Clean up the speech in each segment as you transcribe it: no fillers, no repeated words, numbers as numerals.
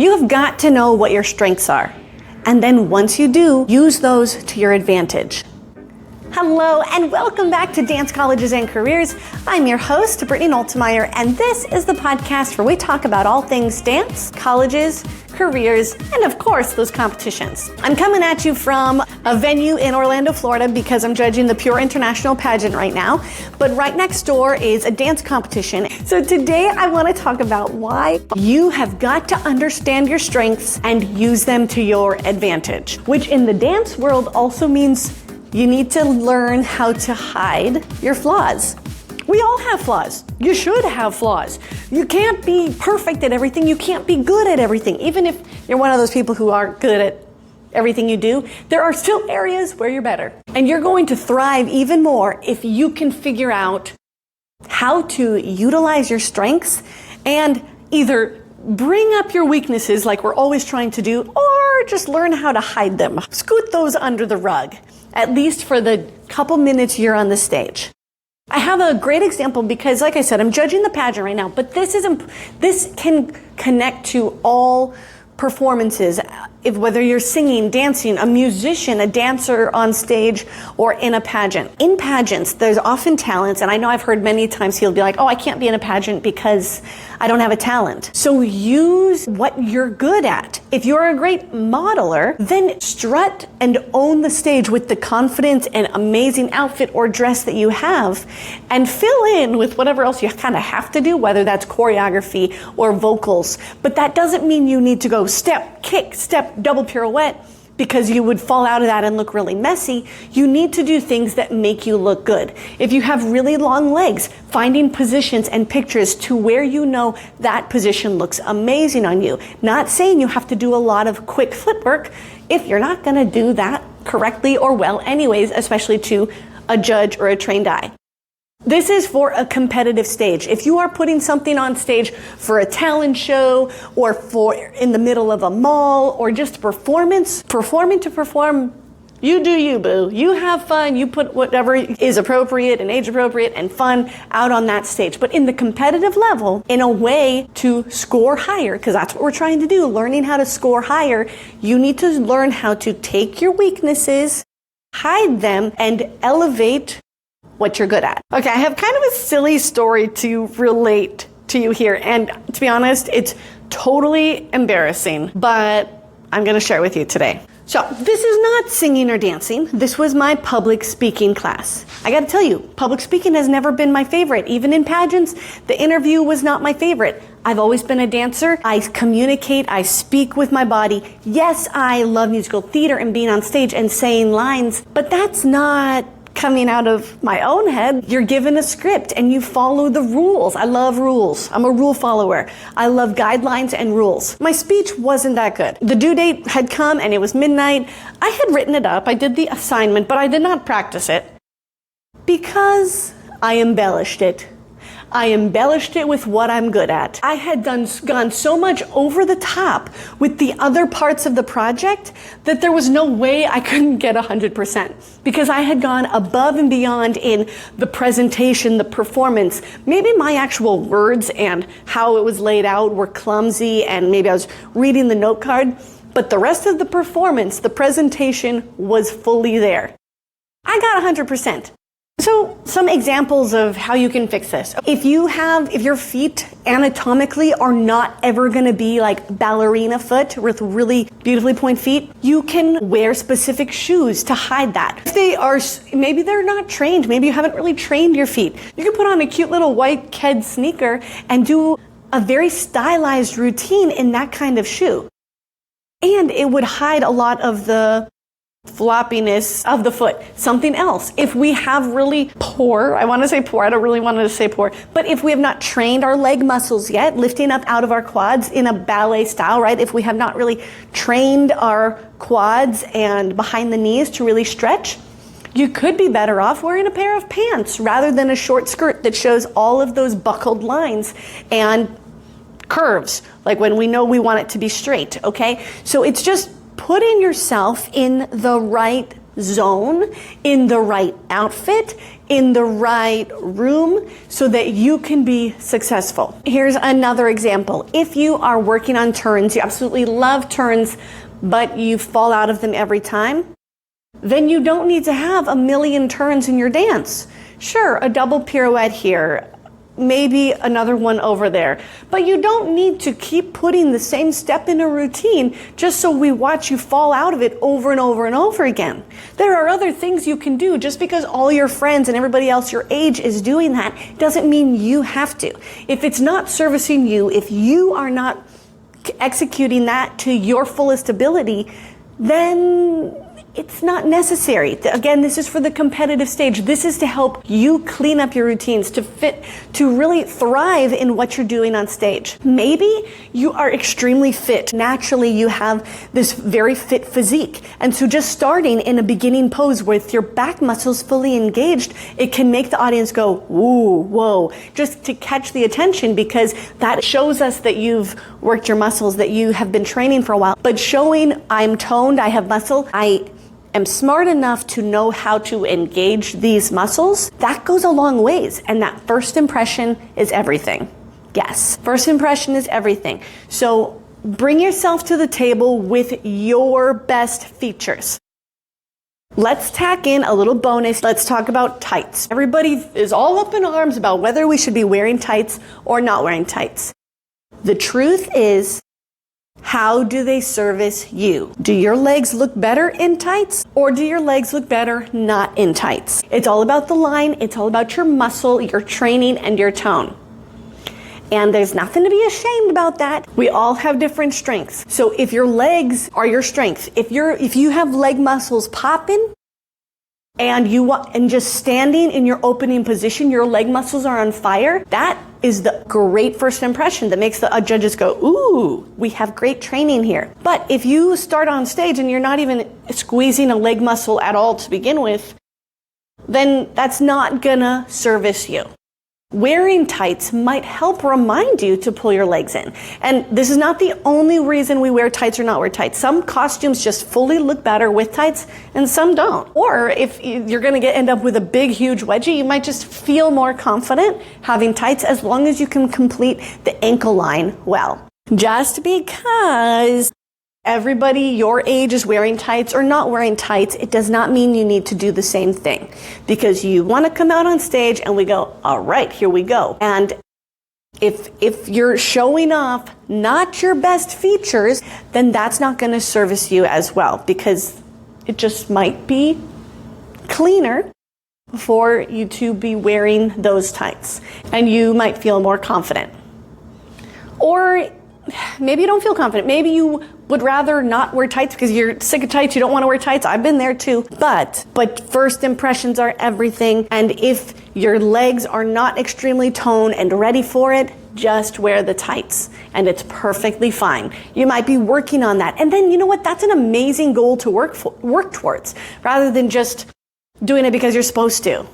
You have got to know what your strengths are. And then once you do, use those to your advantage. Hello and welcome back to Dance Colleges and Careers. I'm your host, Brittany Noltemeyer, and this is the podcast where we talk about all things dance, colleges, careers, and of course, those competitions. I'm coming at you from a venue in Orlando, Florida, because I'm judging the Pure International pageant right now, but right next door is a dance competition. So today I want to talk about why you have got to understand your strengths and use them to your advantage, which in the dance world also means you need to learn how to hide your flaws. We all have flaws. You should have flaws. You can't be perfect at everything. You can't be good at everything. Even if you're one of those people who are good at everything you do, there are still areas where you're better. And you're going to thrive even more if you can figure out how to utilize your strengths and either bring up your weaknesses like we're always trying to do, or just learn how to hide them. Scoot those under the rug, at least for the couple minutes you're on the stage. I have a great example because, like I said, I'm judging the pageant right now, but this can connect to all performances, whether you're singing, dancing, a musician, a dancer on stage, or in a pageant. In pageants, there's often talents, and I know I've heard many times he'll be like, oh, I can't be in a pageant because I don't have a talent. So use what you're good at. If you're a great modeler, then strut and own the stage with the confidence and amazing outfit or dress that you have, and fill in with whatever else you kind of have to do, whether that's choreography or vocals. But that doesn't mean you need to go step, kick, step, double pirouette, because you would fall out of that and look really messy. You need to do things that make you look good. If you have really long legs, finding positions and pictures to where you know that position looks amazing on you. Not saying you have to do a lot of quick footwork if you're not gonna do that correctly or well anyways, especially to a judge or a trained eye. This is for a competitive stage. If you are putting something on stage for a talent show or for in the middle of a mall or just performing to perform, you do you, boo. You have fun. You put whatever is appropriate and age appropriate and fun out on that stage. But in the competitive level, in a way to score higher, because that's what we're trying to do, learning how to score higher, you need to learn how to take your weaknesses, hide them, and elevate what you're good at. Okay, I have kind of a silly story to relate to you here, and to be honest, it's totally embarrassing, but I'm gonna share it with you today. So this is not singing or dancing. This was my public speaking class. I gotta tell you, public speaking has never been my favorite. Even in pageants, the interview was not my favorite. I've always been a dancer. I communicate, I speak with my body. Yes, I love musical theater and being on stage and saying lines, but that's not coming out of my own head. You're given a script and you follow the rules. I love rules. I'm a rule follower. I love guidelines and rules. My speech wasn't that good. The due date had come and it was midnight. I had written it up. I did the assignment, but I did not practice it because I embellished it. I embellished it with what I'm good at. I had gone so much over the top with the other parts of the project that there was no way I couldn't get 100% because I had gone above and beyond in the presentation, the performance. Maybe my actual words and how it was laid out were clumsy and maybe I was reading the note card, but the rest of the performance, the presentation was fully there. I got 100%. So some examples of how you can fix this. If your feet anatomically are not ever going to be like ballerina foot with really beautifully pointed feet, you can wear specific shoes to hide that. If maybe they're not trained, maybe you haven't really trained your feet. You can put on a cute little white Ked sneaker and do a very stylized routine in that kind of shoe. And it would hide a lot of the floppiness of the foot. Something else, if we have really poor, I want to say poor, I don't really want to say poor, but if we have not trained our leg muscles yet, lifting up out of our quads in a ballet style, right? If we have not really trained our quads and behind the knees to really stretch, you could be better off wearing a pair of pants rather than a short skirt that shows all of those buckled lines and curves, like when we know we want it to be straight, okay? So it's just putting yourself in the right zone, in the right outfit, in the right room, so that you can be successful. Here's another example. If you are working on turns, you absolutely love turns, but you fall out of them every time, then you don't need to have a million turns in your dance. Sure, a double pirouette here, maybe another one over there, but you don't need to keep putting the same step in a routine just so we watch you fall out of it over and over and over again. There are other things you can do. Just because all your friends and everybody else your age is doing that doesn't mean you have to. If it's not servicing you, if you are not executing that to your fullest ability, then it's not necessary. Again, this is for the competitive stage. This is to help you clean up your routines, to really thrive in what you're doing on stage. Maybe you are extremely fit. Naturally, you have this very fit physique. And so just starting in a beginning pose with your back muscles fully engaged, it can make the audience go, ooh, whoa, just to catch the attention, because that shows us that you've worked your muscles, that you have been training for a while. But showing I'm toned, I have muscle, I am smart enough to know how to engage these muscles, that goes a long ways. And that first impression is everything. Yes, first impression is everything. So bring yourself to the table with your best features. Let's tack in a little bonus. Let's talk about tights. Everybody is all up in arms about whether we should be wearing tights or not wearing tights. The truth is, how do they service you? Do your legs look better in tights, or do your legs look better not in tights? It's all about the line. It's all about your muscle, your training, and your tone. And there's nothing to be ashamed about that. We all have different strengths. So if your legs are your strength, if you have leg muscles popping, and just standing in your opening position, your leg muscles are on fire, that is the great first impression that makes the judges go, ooh, we have great training here. But if you start on stage and you're not even squeezing a leg muscle at all to begin with, then that's not gonna service you. Wearing tights might help remind you to pull your legs in. And this is not the only reason we wear tights or not wear tights. Some costumes just fully look better with tights and some don't. Or if you're gonna end up with a big, huge wedgie, you might just feel more confident having tights as long as you can complete the ankle line well. Just because everybody your age is wearing tights or not wearing tights, it does not mean you need to do the same thing. Because you want to come out on stage and we go, all right, here we go. And if you're showing off not your best features, then that's not going to service you as well, because it just might be cleaner for you to be wearing those tights and you might feel more confident. Or maybe you don't feel confident. Maybe you would rather not wear tights because you're sick of tights. You don't want to wear tights. I've been there too. But first impressions are everything. And if your legs are not extremely toned and ready for it, just wear the tights and it's perfectly fine. You might be working on that. And then you know what? That's an amazing goal to work towards, rather than just doing it because you're supposed to.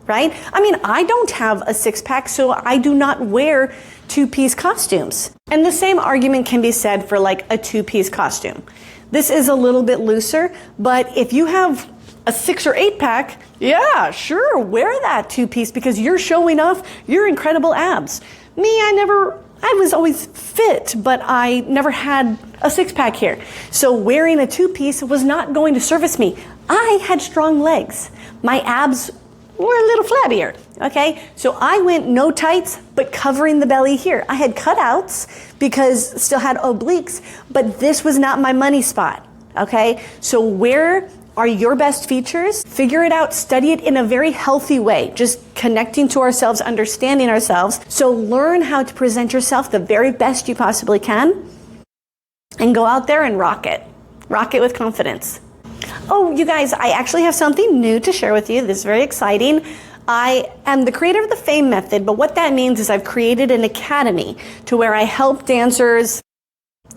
Right? I mean, I don't have a six-pack, so I do not wear two-piece costumes. And the same argument can be said for like a two-piece costume. This is a little bit looser, but if you have a 6 or 8-pack, yeah, sure, wear that two-piece because you're showing off your incredible abs. Me, I was always fit, but I never had a 6-pack here. So wearing a two-piece was not going to service me. I had strong legs. My abs were a little flabbier, okay? So I went no tights, but covering the belly here. I had cutouts because still had obliques, but this was not my money spot, okay? So where are your best features? Figure it out, study it in a very healthy way, just connecting to ourselves, understanding ourselves. So learn how to present yourself the very best you possibly can and go out there and rock it. Rock it with confidence. Oh, you guys, I actually have something new to share with you. This is very exciting. I am the creator of the FAME method, but what that means is I've created an academy to where I help dancers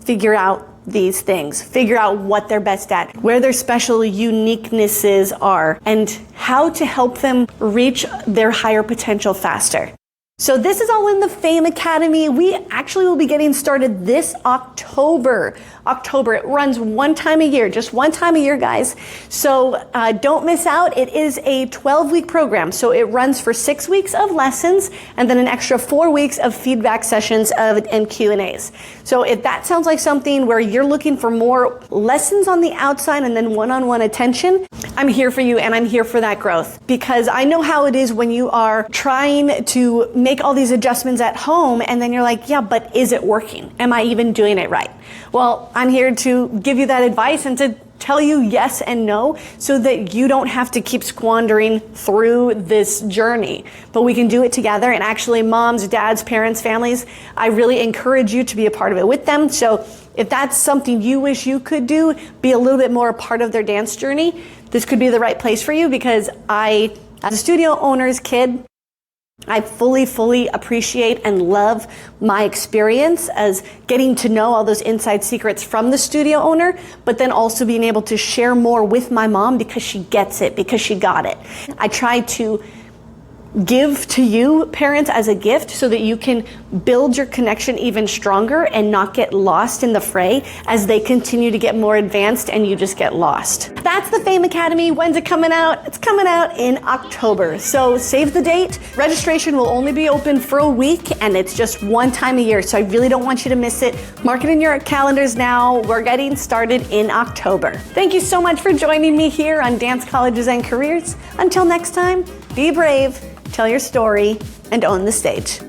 figure out these things, figure out what they're best at, where their special uniquenesses are, and how to help them reach their higher potential faster. So this is all in the Fame Academy. We actually will be getting started this October. It runs one time a year, just one time a year, guys. So don't miss out. It is a 12-week program. So it runs for 6 weeks of lessons and then an extra 4 weeks of feedback sessions and Q&As. So if that sounds like something where you're looking for more lessons on the outside and then one-on-one attention, I'm here for you and I'm here for that growth, because I know how it is when you are trying to make all these adjustments at home and then you're like, yeah, but is it working? Am I even doing it right? Well, I'm here to give you that advice and to tell you yes and no so that you don't have to keep squandering through this journey. But we can do it together. And actually, moms, dads, parents, families, I really encourage you to be a part of it with them. So if that's something you wish you could do, be a little bit more a part of their dance journey, this could be the right place for you, because I, as a studio owner's kid, I fully appreciate and love my experience as getting to know all those inside secrets from the studio owner, but then also being able to share more with my mom because she gets it, because she got it. I try to give to you, parents, as a gift so that you can build your connection even stronger and not get lost in the fray as they continue to get more advanced and you just get lost. That's the Fame Academy. When's it coming out? It's coming out in October. So save the date. Registration will only be open for a week and it's just one time a year. So I really don't want you to miss it. Mark it in your calendars now. We're getting started in October. Thank you so much for joining me here on Dance Colleges and Careers. Until next time, be brave, tell your story, and own the stage.